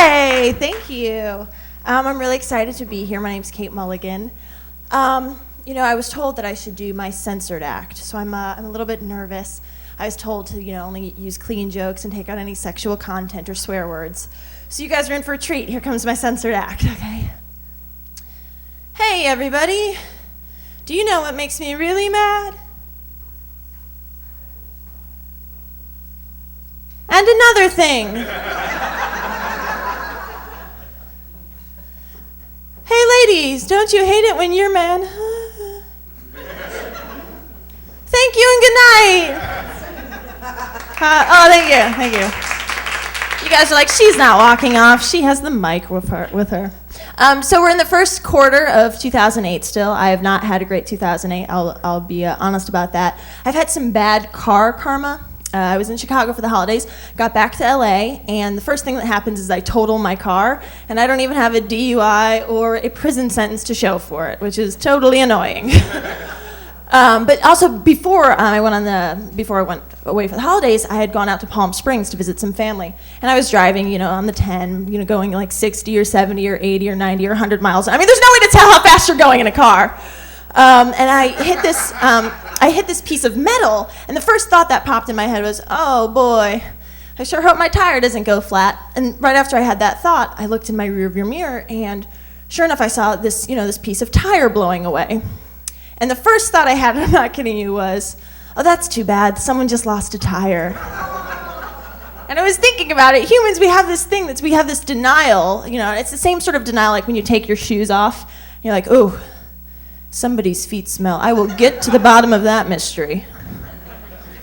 Hey, thank you. I'm really excited to be here. My name's Kate Mulligan. I was told that I should do my censored act, so I'm a little bit nervous. I was told to, only use clean jokes and take out any sexual content or swear words. So you guys are in for a treat. Here comes my censored act, okay? Hey, everybody. Do you know what makes me really mad? And another thing. Hey, ladies, don't you hate it when you're mad? Thank you and good night. Thank you. You guys are like, she's not walking off. She has the mic with her. So we're in the first quarter of 2008 still. I have not had a great 2008. I'll be honest about that. I've had some bad car karma. I was in Chicago for the holidays, got back to LA, and the first thing that happens is I total my car, and I don't even have a DUI or a prison sentence to show for it, which is totally annoying. But also before I went away for the holidays, I had gone out to Palm Springs to visit some family, and I was driving, on the 10, going like 60 or 70 or 80 or 90 or 100 miles. I mean, there's no way to tell how fast you're going in a car. And I hit this piece of metal, and the first thought that popped in my head was, oh boy, I sure hope my tire doesn't go flat. And right after I had that thought, I looked in my rearview mirror, and sure enough, I saw this, this piece of tire blowing away. And the first thought I had, and I'm not kidding you, was, oh, that's too bad. Someone just lost a tire. And I was thinking about it. Humans, we have this thing we have this denial. It's the same sort of denial like when you take your shoes off. You're like, oh, somebody's feet smell. I will get to the bottom of that mystery.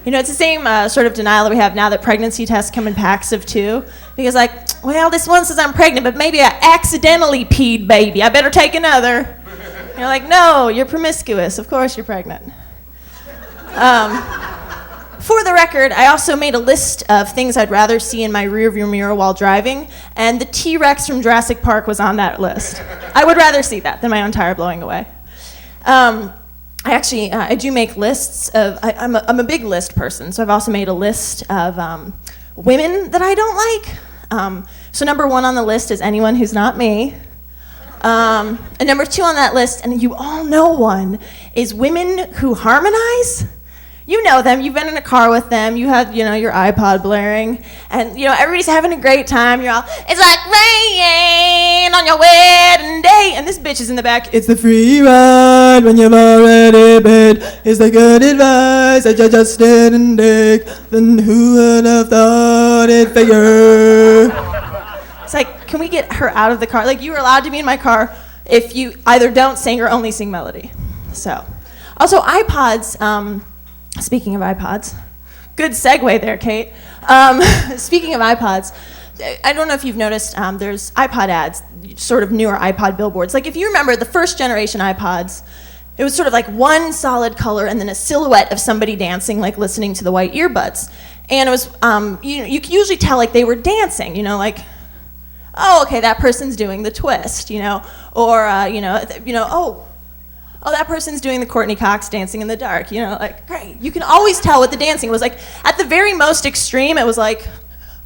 It's the same sort of denial that we have now that pregnancy tests come in packs of 2. Because well, this one says I'm pregnant, but maybe I accidentally peed baby. I better take another. You're like, no, you're promiscuous. Of course you're pregnant. For the record, I also made a list of things I'd rather see in my rearview mirror while driving, and the T-Rex from Jurassic Park was on that list. I would rather see that than my own tire blowing away. I do make lists of, I'm a big list person, so I've also made a list of women that I don't like. So number 1 on the list is anyone who's not me. And number 2 on that list, and you all know one, is women who harmonize. You know them, you've been in a car with them, you have, your iPod blaring, and, everybody's having a great time, you're all, it's like rain on your wedding day, and this bitch is in the back, it's the free ride when you've already paid, it's the good advice that you just didn't take, then who would have thought it figure? It's like, can we get her out of the car? Like, you were allowed to be in my car if you either don't sing or only sing melody. So, also iPods, speaking of iPods, good segue there, Kate. Speaking of iPods, I don't know if you've noticed, there's iPod ads, sort of newer iPod billboards. Like if you remember the first generation iPods, it was sort of like one solid color and then a silhouette of somebody dancing, like listening to the white earbuds. And it was, you could usually tell like they were dancing, like, oh, okay, that person's doing the twist, or, oh, that person's doing the Courtney Cox dancing in the dark, like, great. You can always tell what the dancing was like. At the very most extreme, it was like,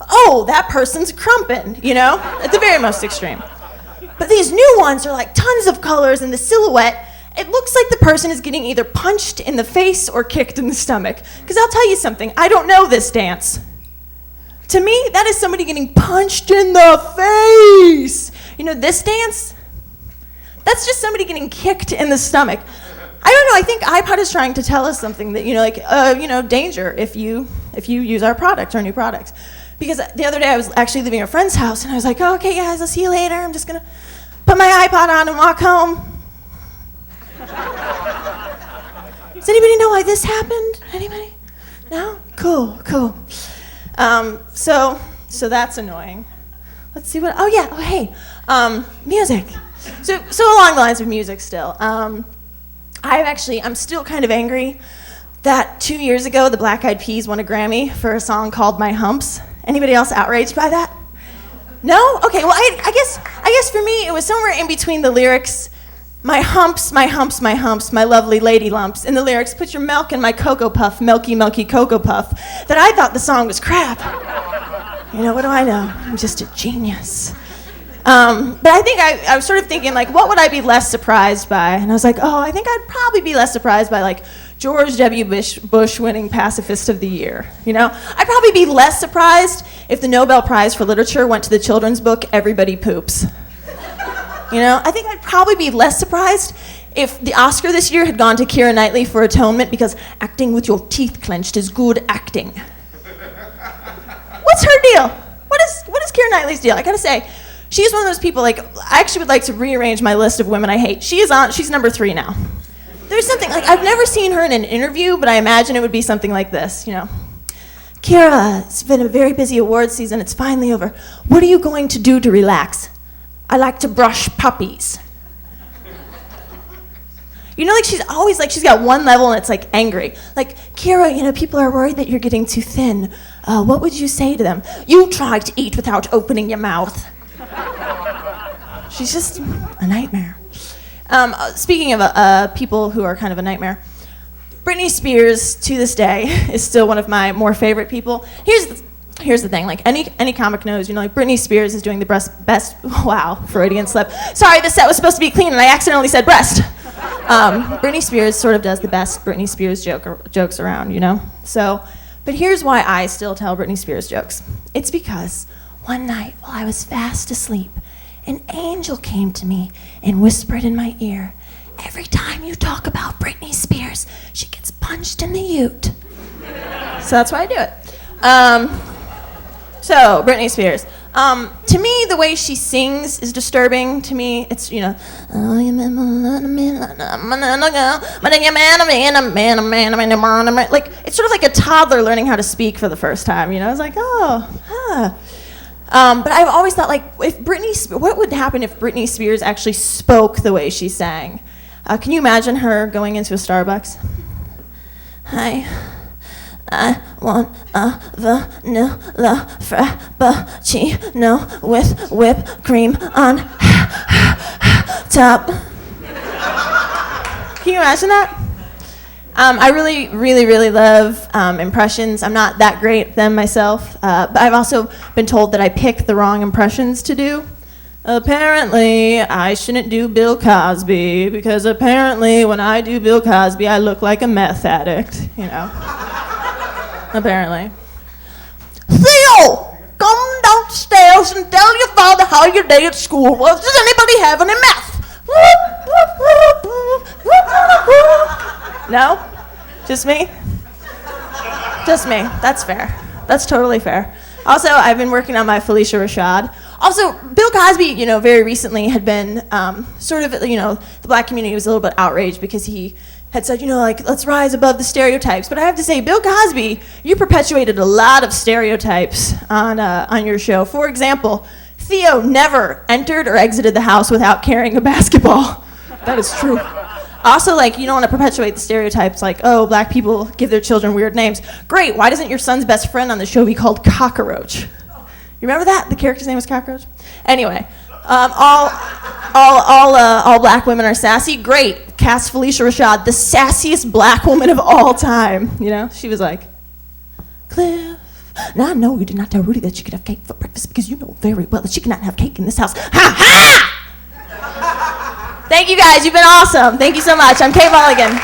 oh, that person's crumping, at the very most extreme. But these new ones are like tons of colors, and the silhouette, it looks like the person is getting either punched in the face or kicked in the stomach. Because I'll tell you something, I don't know this dance. To me, that is somebody getting punched in the face. This dance, that's just somebody getting kicked in the stomach. I don't know, I think iPod is trying to tell us something that, danger if you use our product, our new products. Because the other day I was actually leaving a friend's house and I was like, oh, okay guys, I'll see you later. I'm just gonna put my iPod on and walk home. Does anybody know why this happened? Anybody? No? Cool. So that's annoying. Let's see what, music. So along the lines of music still, I'm still kind of angry that 2 years ago the Black Eyed Peas won a Grammy for a song called My Humps. Anybody else outraged by that? No? Okay, well I guess for me it was somewhere in between the lyrics, my humps, my humps, my humps, my lovely lady lumps, and the lyrics, put your milk in my Cocoa Puff, milky, milky Cocoa Puff, that I thought the song was crap. You know, what do I know? I'm just a genius. But I think I was sort of thinking, like, what would I be less surprised by? And I was like, oh, I think I'd probably be less surprised by, like, George W. Bush winning Pacifist of the Year, you know? I'd probably be less surprised if the Nobel Prize for Literature went to the children's book, Everybody Poops. You know, I think I'd probably be less surprised if the Oscar this year had gone to Keira Knightley for Atonement because acting with your teeth clenched is good acting. What's her deal? What is Keira Knightley's deal? I gotta say, she's one of those people, like, I actually would like to rearrange my list of women I hate. She's number 3 now. There's something, like, I've never seen her in an interview, but I imagine it would be something like this, you know. Keira, it's been a very busy award season. It's finally over. What are you going to do to relax? I like to brush puppies. You know, like, she's always, like, she's got one level and it's, like, angry. Like, Keira, you know, people are worried that you're getting too thin. What would you say to them? You try to eat without opening your mouth. She's just a nightmare. Speaking of people who are kind of a nightmare, Britney Spears, to this day, is still one of my more favorite people. Here's the thing, like, any comic knows, you know, like, Britney Spears is doing the best, wow, Freudian slip. Sorry, the set was supposed to be clean and I accidentally said breast. Britney Spears sort of does the best Britney Spears jokes around, you know? So, but here's why I still tell Britney Spears jokes. It's because one night while I was fast asleep, an angel came to me and whispered in my ear, every time you talk about Britney Spears, she gets punched in the ute. So that's why I do it. So, Britney Spears. To me, the way she sings is disturbing. To me, it's, you know, like, it's sort of like a toddler learning how to speak for the first time, you know? It's like, but I've always thought, like, what would happen if Britney Spears actually spoke the way she sang? Can you imagine her going into a Starbucks? Hi. I want a vanilla frappuccino with whipped cream on top. Can you imagine that? I really, really, really love impressions. I'm not that great at them myself, but I've also been told that I pick the wrong impressions to do. Apparently, I shouldn't do Bill Cosby, because apparently when I do Bill Cosby, I look like a meth addict, you know. Apparently. Theo, come downstairs and tell your father how your day at school was. Does anybody have any meth? No? Just me? Just me. That's fair. That's totally fair. Also, I've been working on my Felicia Rashad. Also, Bill Cosby, you know, very recently had been sort of, you know, the black community was a little bit outraged because he had said, you know, like, let's rise above the stereotypes. But I have to say, Bill Cosby, you perpetuated a lot of stereotypes on your show. For example, Theo never entered or exited the house without carrying a basketball. That is true. Also, like, you don't want to perpetuate the stereotypes like, oh, black people give their children weird names. Great, why doesn't your son's best friend on the show be called Cockroach? You remember that? The character's name was Cockroach? Anyway, all black women are sassy. Great, cast Felicia Rashad, the sassiest black woman of all time. You know, she was like, Cliff, now I know you did not tell Rudy that she could have cake for breakfast because you know very well that she cannot have cake in this house. Ha ha! Thank you guys, you've been awesome. Thank you so much. I'm Kay Mulligan.